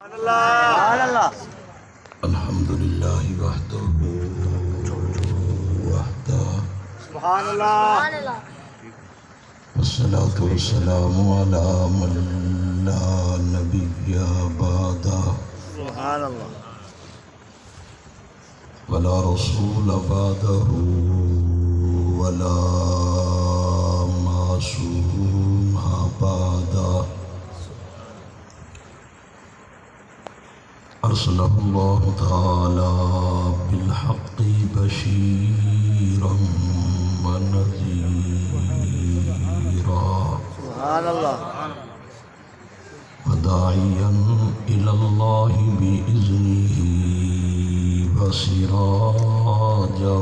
سبحان اللہ الحمد للہ وحدہ سبحان اللہ والصلاة والسلام علی من لا نبی بعدہ سبحان اللہ ولا رسول بعدہ ولا معصوم بعدہ ارسلہ اللہ تعالی بالحق بشیرا ونذیرا سبحان اللہ وداعیا الی اللہ بإذنہ وسراجا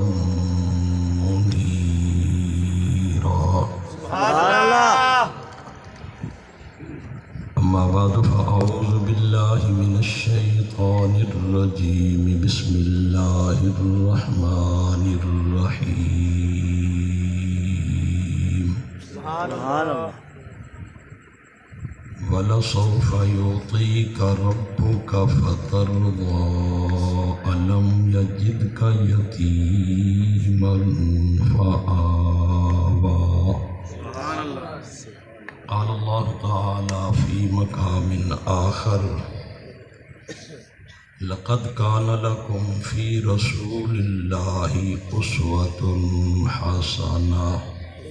منیرا سبحان اللہ اما بعد فاعوذ باللہ من الشیطان الرجیم بسم اللہ الرحمن الرحیم سبحان اللہ وَلَسَوْفَ يُعْطِيكَ رَبُّكَ فَتَرْضَىٰ أَلَمْ يَجِدْكَ يَتِيمًا فَآوَىٰ قال اللہ تعالی فی مقام آخر لقد كان لكم في رسول الله أسوة حسنة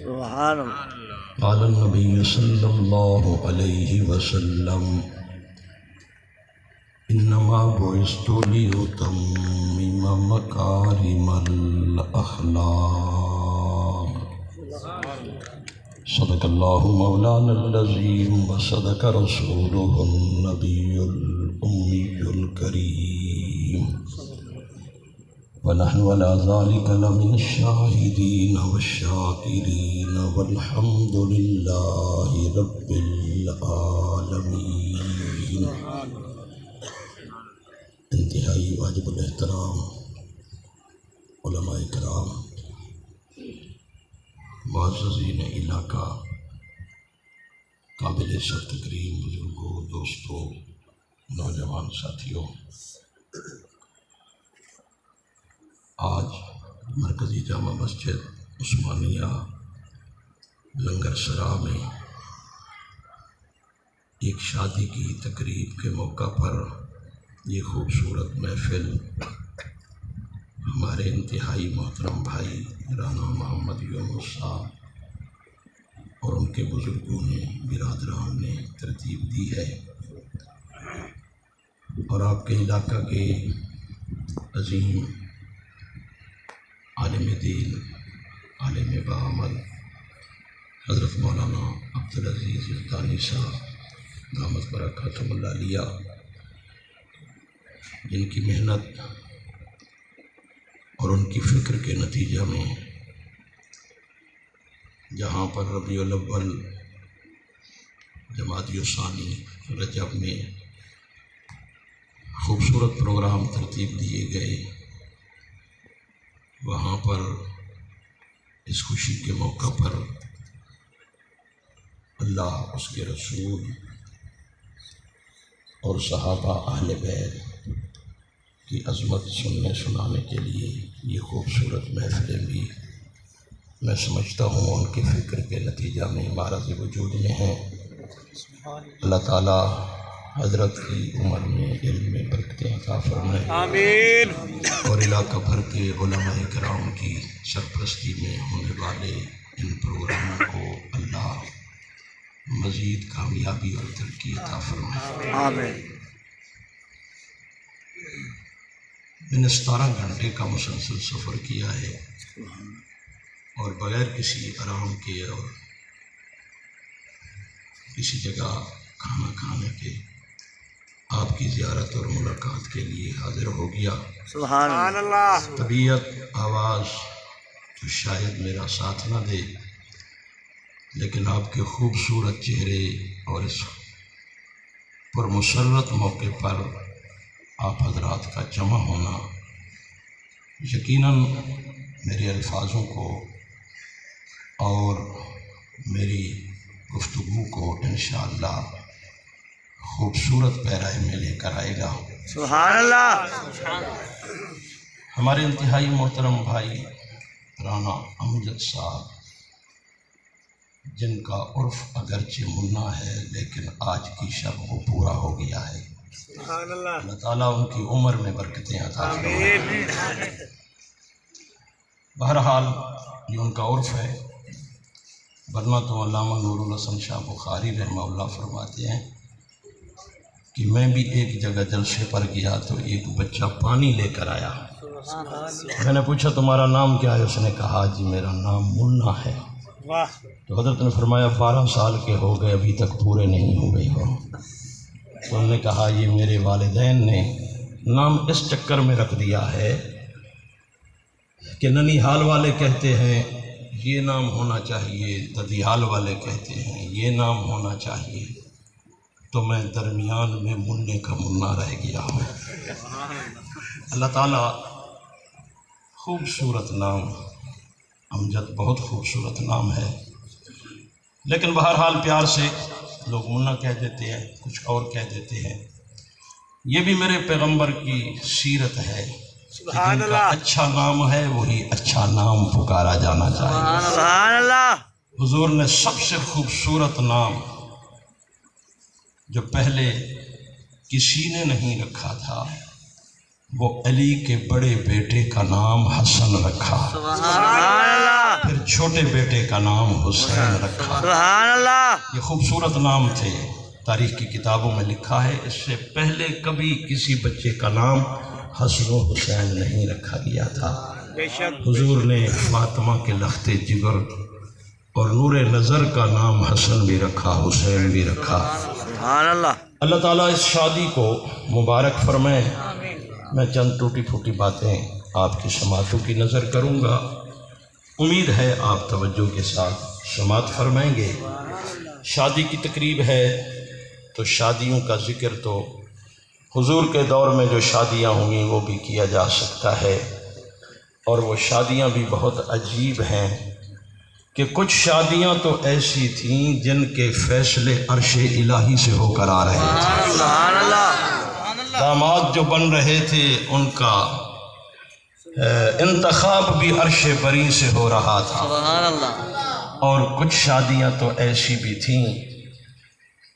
سبحان اللہ قال النبي صلى الله عليه وسلم إنما بعثت لأتمم مكارم الأخلاق صدق الله مولانا العظيم وصدق رسوله النبي الأمي الكريم ونحن على ذلك لمن الشاهدين والشاكرين والحمد لله رب العالمين انتہائی واجب الاحترام علماء کرام، معززین علاقہ، قابل عزت تکریم بزرگوں، دوستوں، نوجوان ساتھیوں، آج مرکزی جامع مسجد عثمانیہ لنگر سرا میں ایک شادی کی تقریب کے موقع پر یہ خوبصورت محفل ہمارے انتہائی محترم بھائی رانا محمد یونس صاحب اور ان کے بزرگوں نے، برادران نے ترتیب دی ہے، اور آپ کے علاقہ کے عظیم عالم دین، عالم بعمل حضرت مولانا عبدالعزیز الثانی صاحب دامت برکاتہم العالیہ، جن کی محنت اور ان کی فکر کے نتیجہ میں جہاں پر ربیع الاول جمادی الثانی رجب میں خوبصورت پروگرام ترتیب دیے گئے، وہاں پر اس خوشی کے موقع پر اللہ، اس کے رسول اور صحابہ اہل بیت کی عظمت سننے سنانے کے لیے یہ خوبصورت محفلیں بھی میں سمجھتا ہوں ان کی فکر کے نتیجہ میں معرض وجود میں ہیں۔ اللہ تعالیٰ حضرت کی عمر میں علم میں برکتیں عطا فرمائے، آمین اور علاقہ بھر کے علماء کرام کی سرپرستی میں ہونے والے ان پروگراموں کو اللہ مزید کامیابی اور ترقی عطا فرمائے۔ آمین میں نے 17 گھنٹے کا مسلسل سفر کیا ہے، اور بغیر کسی آرام کے اور کسی جگہ کھانا کھانے کے آپ کی زیارت اور ملاقات کے لیے حاضر ہو گیا۔ سبحان اللہ طبیعت، آواز تو شاید میرا ساتھ نہ دے، لیکن آپ کے خوبصورت چہرے اور اس پرمسرت موقع پر آپ حضرات کا جمع ہونا یقیناً میرے الفاظوں کو اور میری گفتگو کو انشاءاللہ خوبصورت پیرائے میں لے کر آئے گا۔ سبحان اللہ۔ ہمارے انتہائی محترم بھائی رانا امجد صاحب، جن کا عرف اگرچہ منا ہے لیکن آج کی شب وہ پورا ہو گیا ہے۔ سبحان اللہ۔ اللہ تعالیٰ ان کی عمر میں برکتیں عطا فرمائے۔ بہرحال یہ ان کا عرف ہے، ورنہ تو علامہ نور الحسن شاہ بخاری رحمہ اللہ فرماتے ہیں کہ میں بھی ایک جگہ جلسے پر گیا تو ایک بچہ پانی لے کر آیا۔ میں نے پوچھا تمہارا نام کیا ہے؟ اس نے کہا جی میرا نام منا ہے۔ واہ۔ تو حضرت نے فرمایا 12 سال کے ہو گئے ابھی تک پورے نہیں ہوئے ہو۔ تو انہوں نے کہا یہ میرے والدین نے نام اس چکر میں رکھ دیا ہے کہ ننیحال والے کہتے ہیں یہ نام ہونا چاہیے، ددیال والے کہتے ہیں یہ نام ہونا چاہیے، تو میں درمیان میں مننے کا منا رہ گیا ہوں۔ اللہ تعالیٰ خوبصورت نام امجد بہت خوبصورت نام ہے، لیکن بہرحال پیار سے لوگ منا کہہ دیتے ہیں، کچھ اور کہہ دیتے ہیں۔ یہ بھی میرے پیغمبر کی سیرت ہے کہ جن کا اچھا نام ہے وہی اچھا نام پکارا جانا چاہیے۔ سبحان اللہ۔ حضور نے سب سے خوبصورت نام جو پہلے کسی نے نہیں رکھا تھا وہ علی کے بڑے بیٹے کا نام حسن رکھا، سبحان اللہ۔ پھر چھوٹے بیٹے کا نام حسین رکھا۔ سبحان اللہ۔ یہ خوبصورت نام تھے، تاریخ کی کتابوں میں لکھا ہے اس سے پہلے کبھی کسی بچے کا نام حسن و حسین نہیں رکھا گیا تھا۔ بے شک۔ حضور نے فاطمہ کے لخت جگر اور نور نظر کا نام حسن بھی رکھا، حسین بھی رکھا۔ سبحان اللہ۔ اللہ تعالیٰ اس شادی کو مبارک فرمائے۔ میں چند ٹوٹی پھوٹی باتیں آپ کی سماعتوں کی نظر کروں گا، امید ہے آپ توجہ کے ساتھ سماعت فرمائیں گے۔ شادی کی تقریب ہے تو شادیوں کا ذکر تو حضور کے دور میں جو شادیاں ہوئیں وہ بھی کیا جا سکتا ہے، اور وہ شادیاں بھی بہت عجیب ہیں کہ کچھ شادیاں تو ایسی تھیں جن کے فیصلے عرش الہی سے ہو کر آ رہے تھے۔ سبحان اللہ۔ داماد جو بن رہے تھے ان کا انتخاب بھی عرش بری سے ہو رہا تھا، سبحان اللہ۔ اور کچھ شادیاں تو ایسی بھی تھیں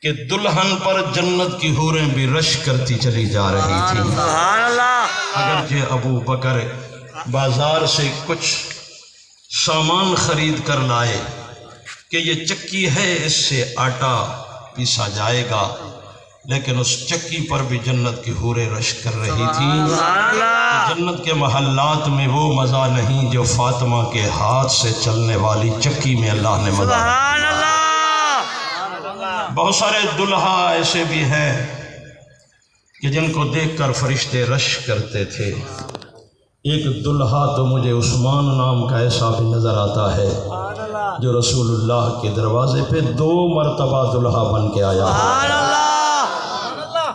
کہ دلہن پر جنت کی حوریں بھی رش کرتی چلی جا رہی تھیں۔ سبحان اللہ۔ اگرچہ ابو بکر بازار سے کچھ سامان خرید کر لائے کہ یہ چکی ہے اس سے آٹا پیسا جائے گا، لیکن اس چکی پر بھی جنت کی حوریں رش کر رہی تھیں۔ سبحان اللہ۔ جنت کے محلات میں وہ مزہ نہیں جو فاطمہ کے ہاتھ سے چلنے والی چکی میں اللہ نے مزہ۔ سبحان اللہ۔ بہت سارے دلہا ایسے بھی ہیں کہ جن کو دیکھ کر فرشتے رش کرتے تھے۔ ایک دلہا تو مجھے عثمان نام کا ایسا بھی نظر آتا ہے جو رسول اللہ کے دروازے پہ 2 مرتبہ دلہا بن کے آیا ہے، سبحان اللہ۔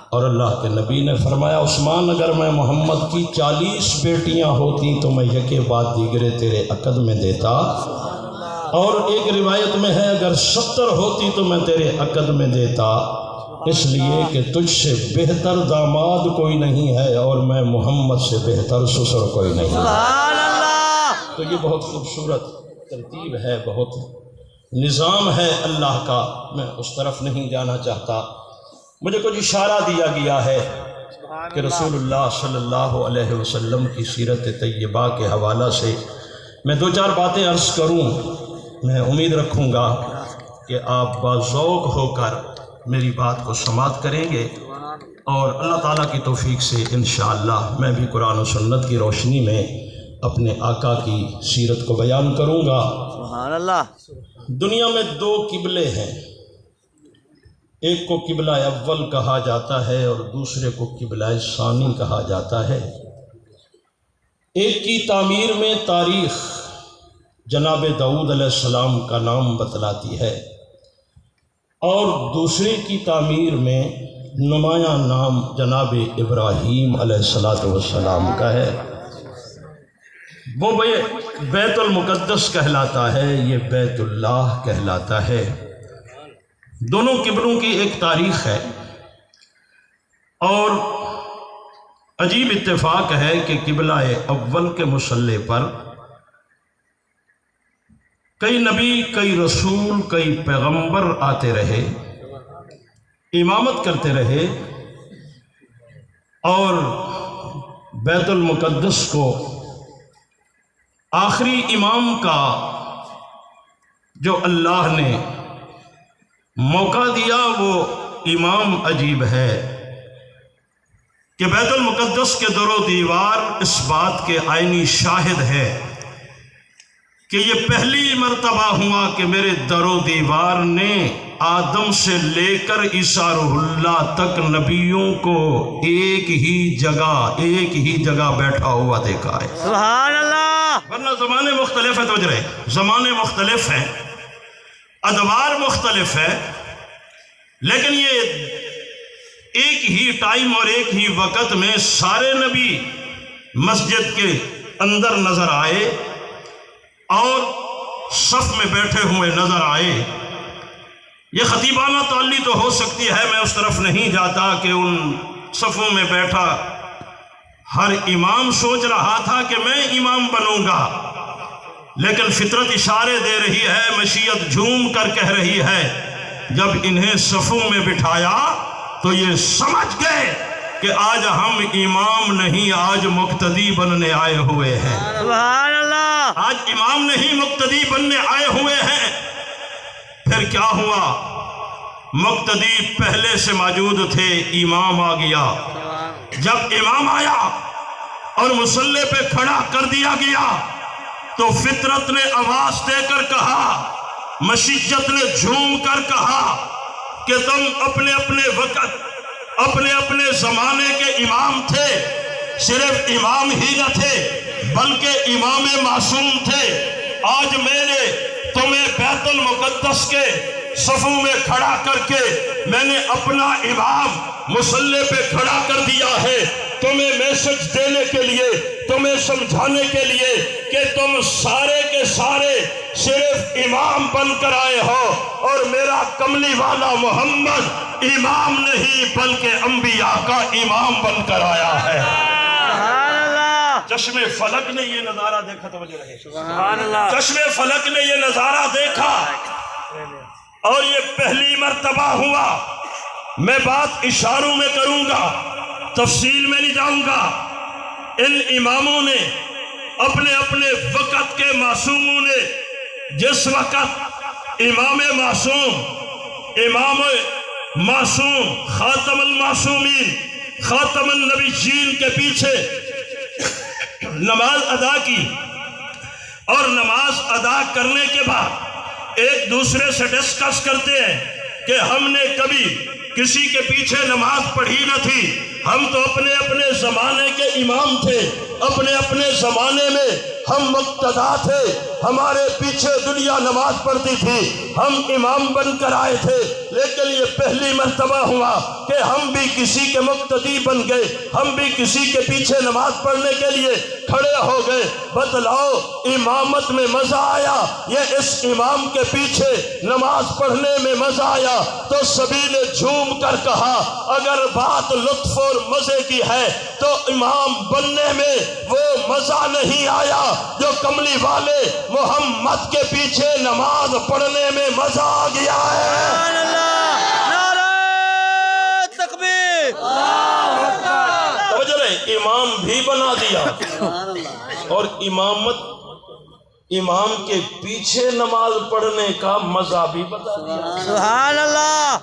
اور اللہ کے نبی نے فرمایا عثمان اگر میں محمد کی 40 بیٹیاں ہوتی تو میں یکے بعد دیگرے تیرے عقد میں دیتا، اور ایک روایت میں ہے اگر 70 ہوتی تو میں تیرے عقد میں دیتا، اس لیے کہ تجھ سے بہتر داماد کوئی نہیں ہے اور میں محمد سے بہتر سسر کوئی نہیں۔ سبحان اللہ۔ تو یہ بہت خوبصورت ترتیب ہے، بہت نظام ہے اللہ کا، میں اس طرف نہیں جانا چاہتا۔ مجھے کچھ اشارہ دیا گیا ہے کہ رسول اللہ صلی اللہ علیہ وسلم کی سیرت طیبہ کے حوالہ سے میں 2-4 باتیں عرض کروں۔ میں امید رکھوں گا کہ آپ باذوق ہو کر میری بات کو سماعت کریں گے، اور اللہ تعالیٰ کی توفیق سے انشاءاللہ میں بھی قرآن و سنت کی روشنی میں اپنے آقا کی سیرت کو بیان کروں گا۔ سبحان اللہ۔ دنیا میں 2 قبلے ہیں، ایک کو قبلہ اول کہا جاتا ہے اور دوسرے کو قبلہ ثانی کہا جاتا ہے۔ ایک کی تعمیر میں تاریخ جناب داؤد علیہ السلام کا نام بتلاتی ہے، اور دوسرے کی تعمیر میں نمایاں نام جناب ابراہیم علیہ السلام کا ہے۔ وہ بیت المقدس کہلاتا ہے، یہ بیت اللہ کہلاتا ہے۔ دونوں قبلوں کی ایک تاریخ ہے، اور عجیب اتفاق ہے کہ قبلہ اول کے مصلی پر کئی نبی، کئی رسول، کئی پیغمبر آتے رہے، امامت کرتے رہے، اور بیت المقدس کو آخری امام کا جو اللہ نے موقع دیا وہ امام عجیب ہے کہ بیت المقدس کے در و دیوار اس بات کے عینی شاہد ہے کہ یہ پہلی مرتبہ ہوا کہ میرے در و دیوار نے آدم سے لے کر عیسیٰ روح اللہ تک نبیوں کو ایک ہی جگہ بیٹھا ہوا دیکھا ہے۔ سبحان اللہ۔ ورنہ زمانے مختلف ہیں، توجہ رہے، زمانے مختلف ہیں، ادوار مختلف ہے، لیکن یہ ایک ہی ٹائم اور ایک ہی وقت میں سارے نبی مسجد کے اندر نظر آئے اور صف میں بیٹھے ہوئے نظر آئے۔ یہ خطیبانہ تعلی تو ہو سکتی ہے، میں اس طرف نہیں جاتا کہ ان صفوں میں بیٹھا ہر امام سوچ رہا تھا کہ میں امام بنوں گا، لیکن فطرت اشارے دے رہی ہے، مشیت جھوم کر کہہ رہی ہے، جب انہیں صفوں میں بٹھایا تو یہ سمجھ گئے کہ آج ہم امام نہیں، آج مقتدی بننے آئے ہوئے ہیں۔ سبحان اللہ۔ آج امام نہیں، مقتدی بننے آئے ہوئے ہیں۔ پھر کیا ہوا؟ مقتدی پہلے سے موجود تھے، امام آ گیا۔ جب امام آیا اور مصلی پہ کھڑا کر دیا گیا تو فطرت نے آواز دے کر کہا، مشیت نے جھوم کر کہا کہ تم اپنے اپنے وقت، اپنے اپنے زمانے کے امام تھے، صرف امام ہی نہ تھے بلکہ امام معصوم تھے۔ آج میں نے تمہیں بیت المقدس کے صفوں میں کھڑا کر کے میں نے اپنا امام مصلی پہ کھڑا کر دیا ہے، تمہیں میسج دینے کے لیے، تمہیں سمجھانے کے لیے کہ تم سارے کے سارے صرف امام بن کر آئے ہو، اور میرا کملی والا محمد امام نہیں بلکہ انبیاء کا امام بن کر آیا ہے۔ سبحان اللہ۔ چشم فلک نے یہ نظارہ دیکھا، توجہ رہے، سبحان اللہ۔ چشم فلک نے یہ نظارہ دیکھا اور یہ پہلی مرتبہ ہوا۔ میں بات اشاروں میں کروں گا، تفصیل میں نہیں جاؤں گا۔ ان اماموں نے اپنے اپنے وقت کے معصوموں نے جس وقت امام معصوم خاتم المعصومین خاتم النبیین کے پیچھے نماز ادا کی، اور نماز ادا کرنے کے بعد ایک دوسرے سے ڈسکس کرتے ہیں کہ ہم نے کبھی کسی کے پیچھے نماز پڑھی نہ تھی، ہم تو اپنے اپنے زمانے کے امام تھے، اپنے اپنے زمانے میں ہم مقتدا تھے، ہمارے پیچھے دنیا نماز پڑھتی تھی، ہم امام بن کر آئے تھے، لیکن یہ پہلی مرتبہ ہوا کہ ہم بھی کسی کے مقتدی بن گئے، ہم بھی کسی کے پیچھے نماز پڑھنے کے لیے کھڑے ہو گئے۔ بتلاؤ امامت میں مزہ آیا یا اس امام کے پیچھے نماز پڑھنے میں مزہ آیا؟ تو سبھی نے جھوم کر کہا، اگر بات لطف اور مزے کی ہے تو امام بننے میں وہ مزہ نہیں آیا جو کملی والے محمد کے پیچھے نماز پڑھنے میں مزہ آ گیا ہے۔ سبحان اللہ۔ نعرہ تکبیر۔ توجہ رہے، امام بھی بنا دیا اور امام کے پیچھے نماز پڑھنے کا مزہ بھی بتا دیا۔ سبحان اللہ۔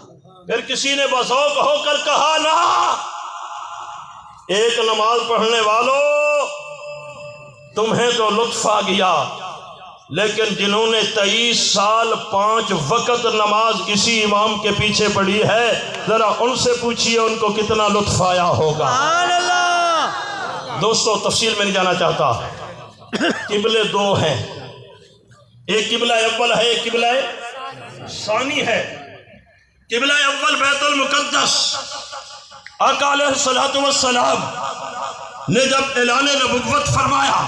پھر کسی نے بذوق ہو کر کہا، نا ایک نماز پڑھنے والوں تمہیں تو لطف آ گیا، لیکن جنہوں نے 23 سال 5 وقت نماز اسی امام کے پیچھے پڑھی ہے، ذرا ان سے پوچھئے ان کو کتنا لطف آیا ہوگا۔ سبحان اللہ۔ دوستو تفصیل میں نہیں جانا چاہتا، قبلے دو ہیں، ایک قبلہ اول ہے، ایک قبلہ ثانی ہے۔ قبلہ اول بیت المقدس، آقا علیہ السلام نے جب اعلان نبوت فرمایا،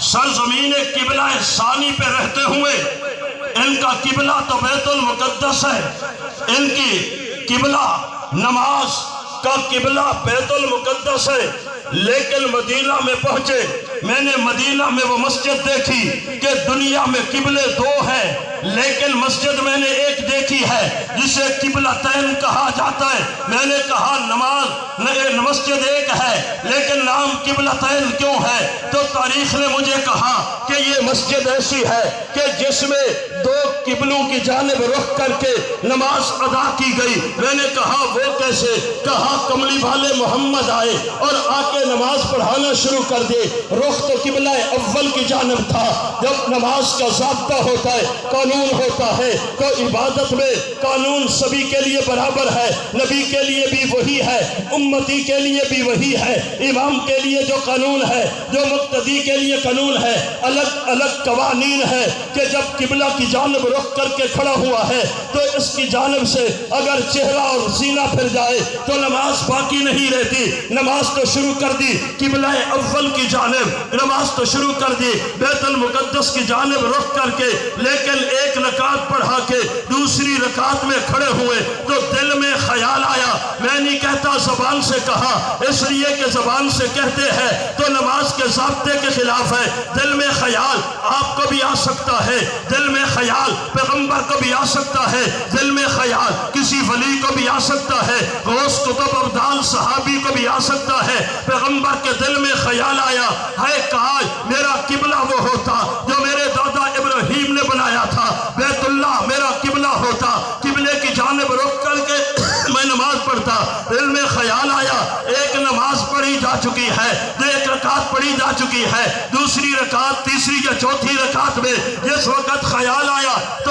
سرزمین قبلہ ثانی پہ رہتے ہوئے ان کا قبلہ تو بیت المقدس ہے، ان کی قبلہ نماز کا قبلہ بیت المقدس ہے، لیکن مدینہ میں پہنچے، میں نے مدینہ میں وہ مسجد دیکھی کہ دنیا میں قبلے دو ہیں، لیکن مسجد میں نے ایک دیکھی ہے جسے قبلتین کہا جاتا ہے۔ میں نے کہا مسجد ایک ہے لیکن نام قبلتین کیوں ہے؟ تو تاریخ نے مجھے کہا کہ یہ مسجد ایسی ہے کہ جس میں دو قبلوں کی جانب رخ کر کے نماز ادا کی گئی۔ میں نے کہا وہ کیسے؟ کہا کملی والے محمد آئے اور آ کے نماز پڑھانا شروع کر دے، رخ تو قبلہ اول کی جانب تھا۔ جب نماز کا ضابطہ ہوتا ہے، قانون ہوتا ہے، تو عبادت میں قانون سبھی کے لیے برابر ہے، نبی کے لیے بھی وہی ہے، امتی کے لیے بھی وہی ہے، امام کے لیے جو قانون ہے، جو مقتدی کے لیے قانون ہے، الگ الگ قوانین ہے کہ جب قبلہ کی جانب رخ کر کے کھڑا ہوا ہے تو اس کی جانب سے اگر چہرہ اور سینہ پھر جائے تو نماز باقی نہیں رہتی۔ نماز تو شروع کر دی قبلہ اول کی جانب، نماز تو شروع کر دی بیت المقدس کی جانب رخ کر کے، لیکن ایک رکعت پڑھا کے دوسری رکعت میں کھڑے ہوئے تو دل میں خیال آیا۔ میں نہیں کہتا زبان سے کہا، اس لیے کہ زبان سے کہتے ہیں تو نماز کے ضابطے کے خلاف ہے۔ دل میں خیال آپ کو بھی آ سکتا ہے، دل میں خیال پیغمبر کو بھی آ سکتا ہے، دل میں خیال کسی ولی کو بھی آ سکتا ہے، غوث قطب ابدال صحابی کو بھی آ سکتا ہے۔ پیغمبر کے دل میں خیال آیا ہے کاش میرا قبلہ وہ ہوتا جو میرے دادا ابراہیم نے بنایا تھا، بیت اللہ میرا قبلہ ہوتا، قبلے کی جانب رخ کر کے میں نماز پڑھتا۔ دل میں خیال آیا ایک نماز پڑھی جا چکی ہے، ایک رکعت پڑھی جا چکی ہے، دوسری رکعت تیسری یا چوتھی رکعت میں جس وقت خیال آیا تو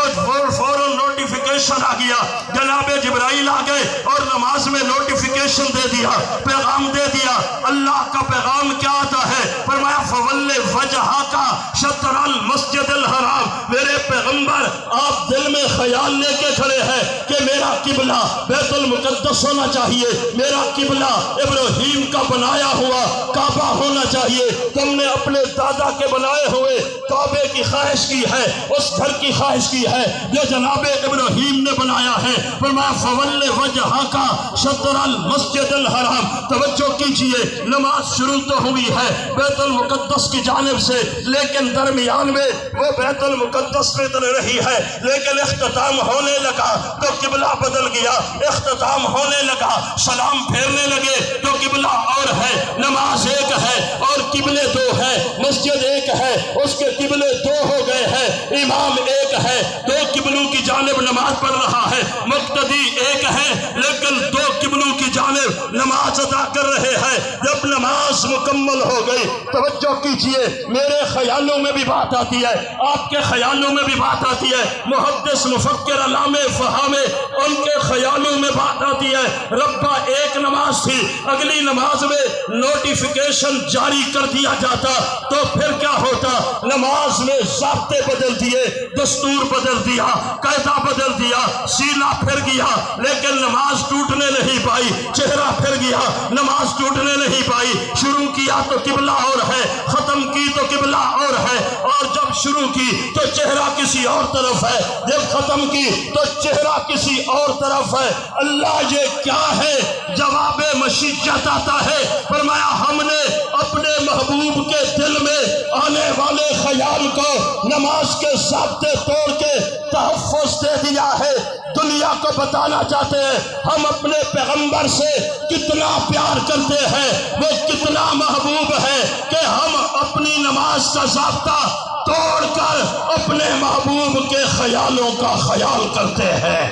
فوراً نوٹیفیکیشن آ گیا، جناب جبرائیل آ گئے اور نماز میں نوٹیفیکیشن دے دیا، پیغام دے دیا۔ اللہ کا پیغام کیا آتا ہے؟ فرمایا فَوَلِّ وَجْهَكَ شَطْرَ الْمَسْجِدِ الْحَرَامِ۔ میرے پیغمبر آپ دل میں خیال لے کے کھڑے ہیں کہ میرا قبلہ بیت المقدس ہونا چاہیے، میرا قبلہ ابراہیم کا بنایا ہوا کعبہ ہونا چاہیے۔ تم نے اپنے دادا کے بنائے ہوئے کعبے کی خواہش کی ہے، اس گھر کی خواہش کی ہے جو جناب ابراہیم نے بنایا ہے۔ فرمایا فَوَلِّ وَجْهَكَ شَطْرَ الْمَسْجِدِ الْحَرَامِ۔ توجہ کیجئے، نماز شروع تو ہوئی ہے بیت المقدس کی جانب سے، لیکن درمیان میں وہ بیت المقدس میں تو رہی ہے، لیکن اختتام ہونے لگا تو قبلہ بدل گیا، اختتام ہونے لگا سلام پھیرنے لگے تو قبلہ اور ہے، نماز ایک ہے اور قبلے دو ہے، مسجد ایک ہے اس کے قبلے دو ہو گئے ہیں، امام ایک ہے دو قبلوں کی جانب نماز پڑھ رہا ہے، مقتدی ایک ہے لیکن دو قبلوں کی جانب نماز ادا کر رہے ہیں۔ جب نماز مکمل ہو گئی، توجہ کیجئے، میرے خیالوں میں بھی بات آتی ہے، آپ کے خیالوں میں بھی بات آتی ہے، محدث مفکر علامہ فہامِ ان کے خیالوں میں بات آتی ہے۔ ربا ایک نماز تھی، اگلی نماز میں نوٹیفیکیشن جاری کر دیا جاتا تو پھر کیا ہوتا؟ نماز میں ضابطے بدل دیے، دستور بدل دیا، قاعدہ بدل دیا، سینہ پھر گیا لیکن نماز ٹوٹنے نہیں پائی، چہرہ پھر گیا نماز ٹوٹنے نہیں پائی۔ شروع کیا تو قبلہ اور ہے، ختم کی تو قبلہ اور ہے، اور جب شروع کی تو چہرہ کسی اور طرف ہے، جب ختم کی تو چہرہ کسی اور طرف ہے۔ اللہ یہ کیا ہے؟ جواب مشیت آتا ہے۔ فرمایا ہم نے اپنے محبوب کے دل میں آنے والے خیال کو نماز کے ضابطے توڑ کے تحفظ دے دیا ہے۔ دنیا کو بتانا چاہتے ہیں ہم اپنے پیغمبر سے کتنا پیار کرتے ہیں، وہ کتنا محبوب ہے کہ ہم اپنی نماز کا ضابطہ توڑ کر اپنے محبوب کے خیالوں کا خیال کرتے ہیں۔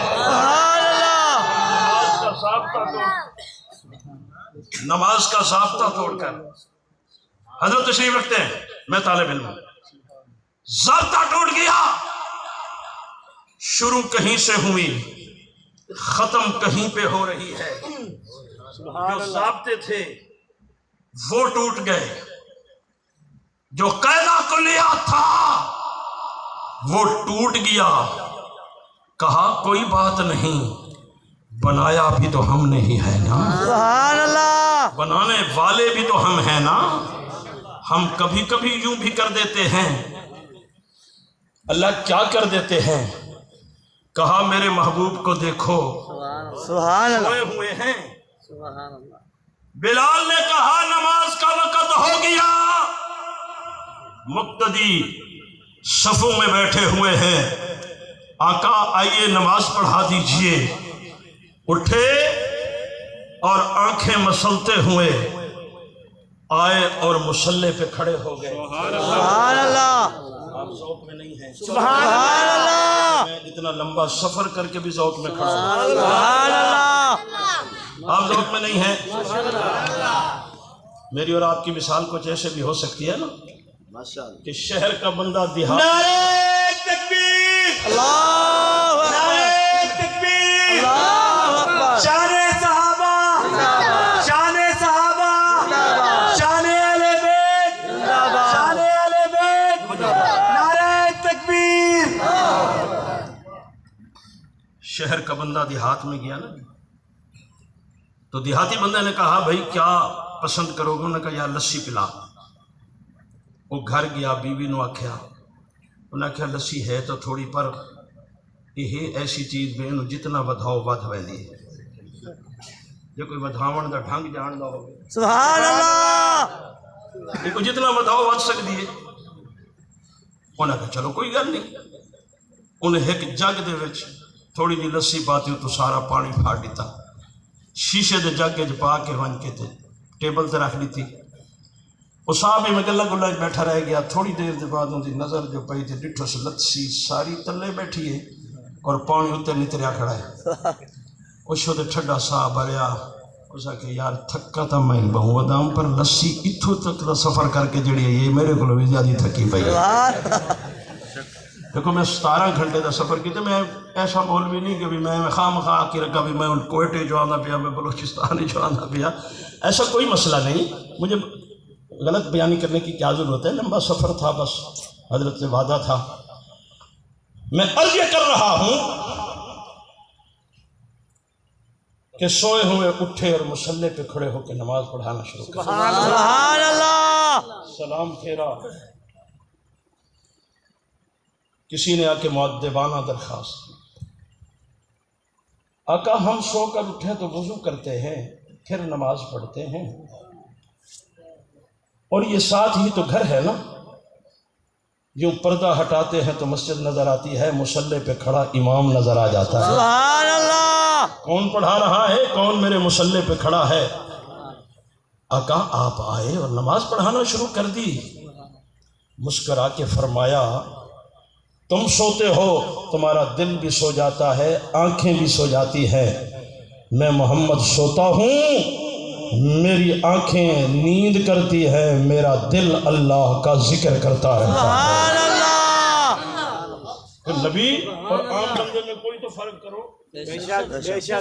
نماز کا ضابطہ توڑ کر حضرت تشریف رکھتے ہیں، میں طالب علم ہوں، ضابطہ ٹوٹ گیا، شروع کہیں سے ہوئی ختم کہیں پہ ہو رہی ہے، جو ضابطے تھے وہ ٹوٹ گئے، جو قاعدہ کلیہ تھا وہ ٹوٹ گیا۔ کہا کوئی بات نہیں، بنایا بھی تو ہم نے ہی ہے نا، سبحان اللہ، بنانے والے بھی تو ہم ہیں نا، ہم کبھی کبھی یوں بھی کر دیتے ہیں۔ اللہ کیا کر دیتے ہیں؟ کہا میرے محبوب کو دیکھو، سبحان اللہ، سوئے ہوئے ہیں، بلال نے کہا نماز کا وقت ہو گیا، مقتدی صفوں میں بیٹھے ہوئے ہیں، آقا آئیے نماز پڑھا دیجئے۔ اٹھے اور آنکھیں مسلتے ہوئے آئے اور مصلی پہ کھڑے ہو گئے۔ سبحان اللہ، آپ ذوق میں نہیں ہیں، سبحان اللہ، میں اتنا لمبا سفر کر کے بھی ذوق میں کھڑا ہوں، سبحان اللہ، آپ ذوق میں نہیں ہیں۔ میری اور آپ کی مثال کچھ ایسے بھی ہو سکتی ہے نا کہ شہر کا بندہ دیہات، نعرہ تکبیر، اللہ اکبر، نعرہ تکبیر، اللہ اکبر، شان صحابہ، شان صحابہ، شان اہل بیت، شان اہل بیت، نعرہ تکبیر۔ شہر کا بندہ دیہات میں گیا نا، تو دیہاتی بندے نے کہا بھائی کیا پسند کرو گے؟ انہوں نے کہا یا لسی پلا۔ وہ گھر گیا، بیوی نو آکھیا، انہوں نے کہا لسی ہے تو تھوڑی، پر یہ ایسی چیز بھی انہوں جتنا ودھاؤ ودھ ویندی ہے، جو کوئی ودھاون دا ڈھنگ جان دا ہو، سبحان اللہ، یہ کوئی جتنا ودھاؤ ودھ سکتی ہے۔ انہوں نے کہا چلو کوئی گل نہیں۔ انہیں ایک جگ دے وچ تھوڑی جی لسی پاتی تو سارا پانی پھاڑ دیتا، شیشے دے جگ وچ پا کے ون کے تے ٹیبل تے رکھ لیتی۔ وہ صاحب ہی میں گلا گلا بیٹھا رہ گیا، تھوڑی دیر دے بعد ان دی نظر جو پئی تے ڈٹھو سے لسی ساری تلے بیٹھی ہے اور پانی اتنے نتریا کھڑا ہے۔ اس تے ٹھڈا سا بھریا، اس کہ یار تھکا تا میں بہوں دام، پر لسی اتھوں تک دا سفر کر کے جڑی ہے یہ میرے کو بھی زیادہ تھکی پئی ہے۔ دیکھو میں 17 گھنٹے دا سفر کیتے، میں ایسا مولوی نہیں کہ میں خواہ مخواہ کی رکھا بھی میں کوئٹے جو آنا پیا، میں بلوچستان جو آنا پیا، ایسا کوئی مسئلہ نہیں۔ مجھے غلط بیانی کرنے کی کیا ضرورت ہے، لمبا سفر تھا، بس حضرت سے وعدہ تھا۔ میں عرض یہ کر رہا ہوں کہ سوئے ہوئے اٹھے اور مصلی پہ کھڑے ہو کے نماز پڑھانا شروع کر، سبحان اللہ، سلام پھیرا، کسی نے آ کے مؤدبانہ درخواست کی، آقا ہم سو کر اٹھے تو وضو کرتے ہیں پھر نماز پڑھتے ہیں، اور یہ ساتھ ہی تو گھر ہے نا، یوں پردہ ہٹاتے ہیں تو مسجد نظر آتی ہے، مصلی پہ کھڑا امام نظر آ جاتا ہے۔ سبحان اللہ، کون پڑھا رہا ہے، کون میرے مصلی پہ کھڑا ہے؟ آقا آپ آئے اور نماز پڑھانا شروع کر دی۔ مسکرا کے فرمایا تم سوتے ہو، تمہارا دل بھی سو جاتا ہے، آنکھیں بھی سو جاتی ہیں، میں محمد سوتا ہوں، میری آنکھیں نیند کرتی ہے، میرا دل اللہ کا ذکر کرتا رہتا ہے۔ سبحان اللہ، تو نبی اور عام بندے میں کوئی تو فرق کرو۔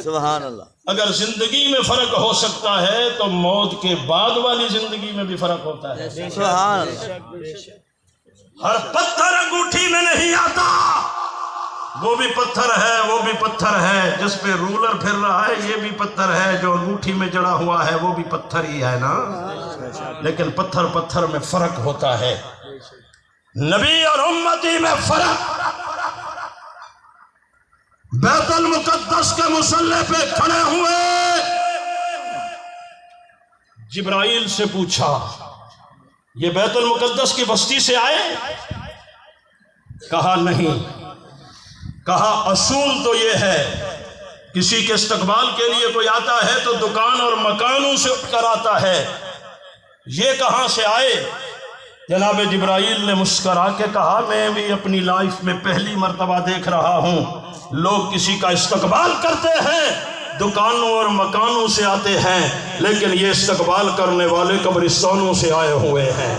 سبحان اللہ، اگر زندگی میں فرق ہو سکتا ہے تو موت کے بعد والی زندگی میں بھی فرق ہوتا ہے۔ سبحان اللہ، ہر پتھر انگوٹھی میں نہیں آتا، وہ بھی پتھر ہے، وہ بھی پتھر ہے، جس پہ رولر پھر رہا ہے یہ بھی پتھر ہے، جو انگوٹھی میں جڑا ہوا ہے وہ بھی پتھر ہی ہے نا، لیکن پتھر پتھر میں فرق ہوتا ہے، نبی اور امتی میں فرق۔ بیت المقدس کے مصلی پہ کھڑے ہوئے، جبرائیل سے پوچھا یہ بیت المقدس کی بستی سے آئے؟ کہا نہیں۔ کہا اصول تو یہ ہے کسی کے استقبال کے لیے کوئی آتا ہے تو دکان اور مکانوں سے اٹھ کر آتا ہے، یہ کہاں سے آئے؟ جناب جبرائیل نے مسکرا کے کہا میں بھی اپنی لائف میں پہلی مرتبہ دیکھ رہا ہوں، لوگ کسی کا استقبال کرتے ہیں، دکانوں اور مکانوں سے آتے ہیں، لیکن یہ استقبال کرنے والے قبرستانوں سے آئے ہوئے ہیں۔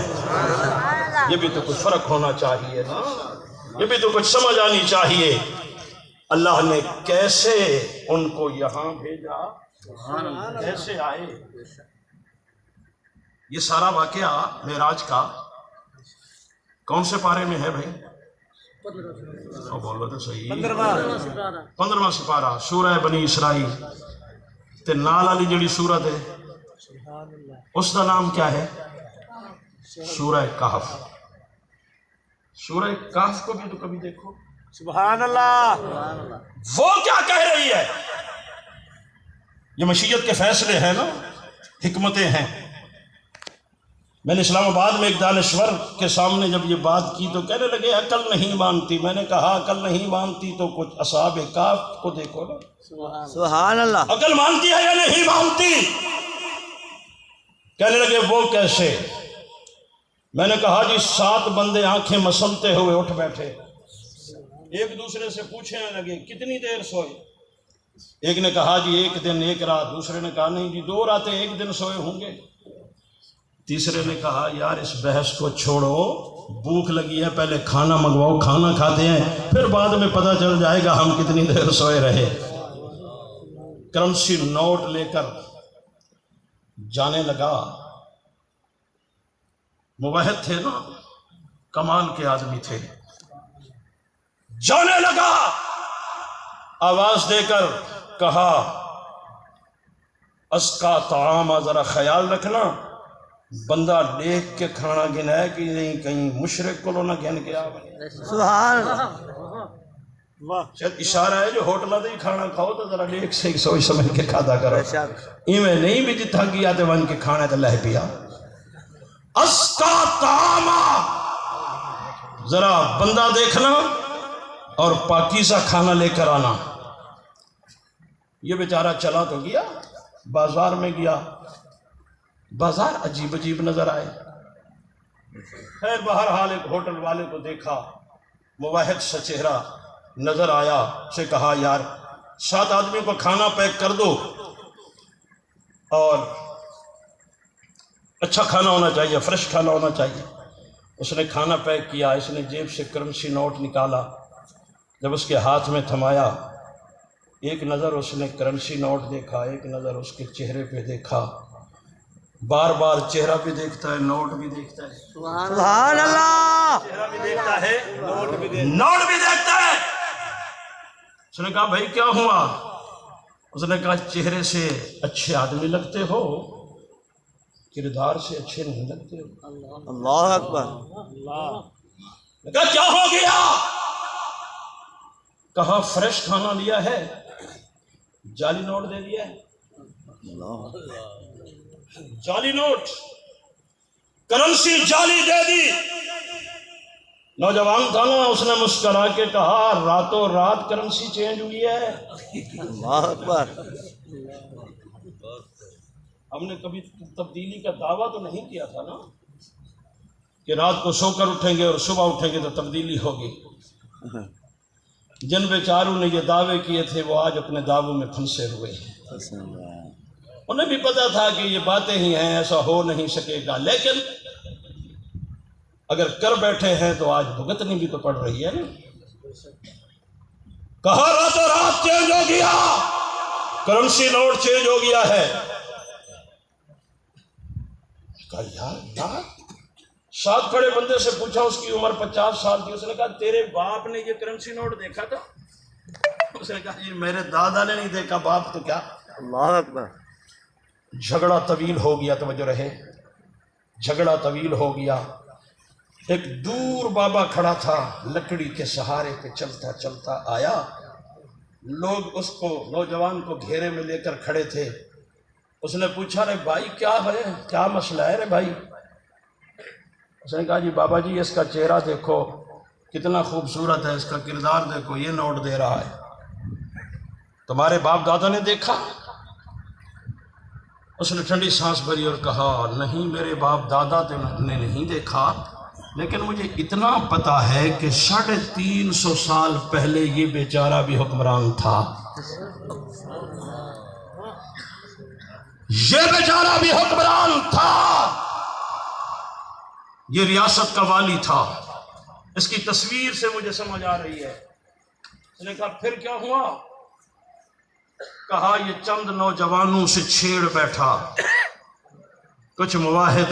یہ بھی تو کچھ فرق ہونا چاہیے نا، یہ بھی تو کچھ سمجھ آنی چاہیے۔ اللہ نے کیسے ان کو یہاں بھیجا، کیسے آئے؟ یہ سارا واقعہ معراج کا کون سے پارے میں ہے بھائی؟ بولو تو صحیح، 15واں سپارہ سورہ بنی اسرائیل تے نال والی جڑی سورت ہے اس کا نام کیا ہے؟ سورہ کہف۔ سورہ کہف کو بھی تو کبھی دیکھو، سبحان اللہ، وہ کیا کہہ رہی ہے؟ یہ مشیت کے فیصلے ہیں نا، حکمتیں ہیں۔ میں نے اسلام آباد میں ایک دانشور کے سامنے جب یہ بات کی تو کہنے لگے عقل نہیں مانتی۔ میں نے کہا عقل نہیں مانتی تو کچھ اصحاب کہف کو دیکھو نا، سبحان اللہ۔ عقل مانتی ہے یا نہیں مانتی؟ کہنے لگے وہ کیسے؟ میں نے کہا جی 7 بندے آنکھیں مسلتے ہوئے اٹھ بیٹھے، ایک دوسرے سے پوچھنے لگے کتنی دیر سوئے؟ ایک نے کہا جی 1 دن 1 رات، دوسرے نے کہا نہیں جی 2 راتیں 1 دن سوئے ہوں گے، تیسرے نے کہا یار اس بحث کو چھوڑو، بھوک لگی ہے پہلے کھانا منگواؤ، کھانا کھاتے ہیں پھر بعد میں پتہ چل جائے گا ہم کتنی دیر سوئے رہے۔ کرنسی نوٹ لے کر جانے لگا، موحد تھے نا، کمال کے آدمی تھے، جانے لگا، آواز دے کر کہا اس کا طعام ذرا خیال رکھنا، بندہ دیکھ کے کھانا گنا ہے کہ نہیں کہیں مشرک کو نہ گن کے آئے۔ سبحان اللہ۔ شاید اشارہ ہے جو ہوٹلہ دے کھانا کھاؤ تو ذرا دیکھ سے سوچ سمجھ کے کھادا کرو، بے شک۔ ایویں نہیں بھی جتھا کیا تے ون کے کھانا تے لہ پیا۔ اس کا طعام ذرا بندہ دیکھنا اور پاکیزہ کھانا لے کر آنا۔ یہ بیچارہ چلا تو گیا، بازار میں گیا، بازار عجیب عجیب نظر آئے۔ خیر بہرحال ایک ہوٹل والے کو دیکھا، موحد سا چہرہ نظر آیا، اسے کہا یار 7 آدمیوں کو کھانا پیک کر دو اور اچھا کھانا ہونا چاہیے، فریش کھانا ہونا چاہیے۔ اس نے کھانا پیک کیا، اس نے جیب سے کرنسی نوٹ نکالا، جب اس کے ہاتھ میں تھمایا، ایک نظر اس نے کرنسی نوٹ دیکھا، ایک نظر اس کے چہرے پہ دیکھا، بار بار چہرہ بھی دیکھتا ہے نوٹ بھی دیکھتا ہے، سبحان اللہ۔ چہرہ بھی دیکھتا ہے نوٹ بھی دیکھتا ہے۔ اس نے کہا بھائی کیا ہوا؟ اس نے کہا چہرے سے اچھے آدمی لگتے ہو، کردار سے اچھے نہیں لگتے ہو۔ اللہ اکبر۔ کہا کیا ہو گیا؟ کہا فریش کھانا لیا ہے، جعلی نوٹ دے دیا ہے۔ جعلی نوٹ، کرنسی جعلی دے دی۔ نوجوان تھا نا، اس نے مسکرا کے کہا راتوں رات کرنسی چینج ہوئی ہے۔ اللہ اکبر۔ ہم نے کبھی تبدیلی کا دعویٰ تو نہیں کیا تھا نا کہ رات کو سو کر اٹھیں گے اور صبح اٹھیں گے تو تبدیلی ہوگی۔ جن بیچاروں نے یہ دعوے کیے تھے وہ آج اپنے دعووں میں پھنسے ہوئے ہیں۔ انہیں بھی پتا تھا کہ یہ باتیں ہی ہیں، ایسا ہو نہیں سکے گا، لیکن اگر کر بیٹھے ہیں تو آج بھگتنی بھی تو پڑ رہی ہے نا۔ کہا راتوں رات چینج ہو گیا، کرنسی نوٹ چینج ہو گیا ہے۔ کہا یار ساتھ کھڑے بندے سے پوچھا، اس کی عمر 50 سال تھی، اس نے کہا تیرے باپ نے یہ کرنسی نوٹ دیکھا تھا؟ اس نے کہا یہ میرے دادا نے نہیں دیکھا، باپ تو کیا۔ اللہ اکبر۔ جھگڑا طویل ہو گیا، توجہ رہے، جھگڑا طویل ہو گیا۔ ایک دور بابا کھڑا تھا، لکڑی کے سہارے پہ چلتا چلتا آیا، لوگ اس کو نوجوان کو گھیرے میں لے کر کھڑے تھے۔ اس نے پوچھا رے بھائی کیا ہے، کیا مسئلہ ہے رے بھائی؟ اس نے کہا جی بابا جی اس کا چہرہ دیکھو کتنا خوبصورت ہے، اس کا کردار دیکھو، یہ نوٹ دے رہا ہے، تمہارے باپ دادا نے دیکھا؟ اس نے ٹھنڈی سانس بھری اور کہا نہیں میرے باپ دادا نے نہیں دیکھا، لیکن مجھے اتنا پتا ہے کہ 350 سال پہلے یہ بیچارہ بھی حکمران تھا، یہ بیچارہ بھی حکمران تھا، یہ ریاست کا والی تھا، اس کی تصویر سے مجھے سمجھ آ رہی ہے۔ اس نے کہا پھر کیا ہوا؟ کہا یہ چند نوجوانوں سے چھیڑ بیٹھا، کچھ مواحد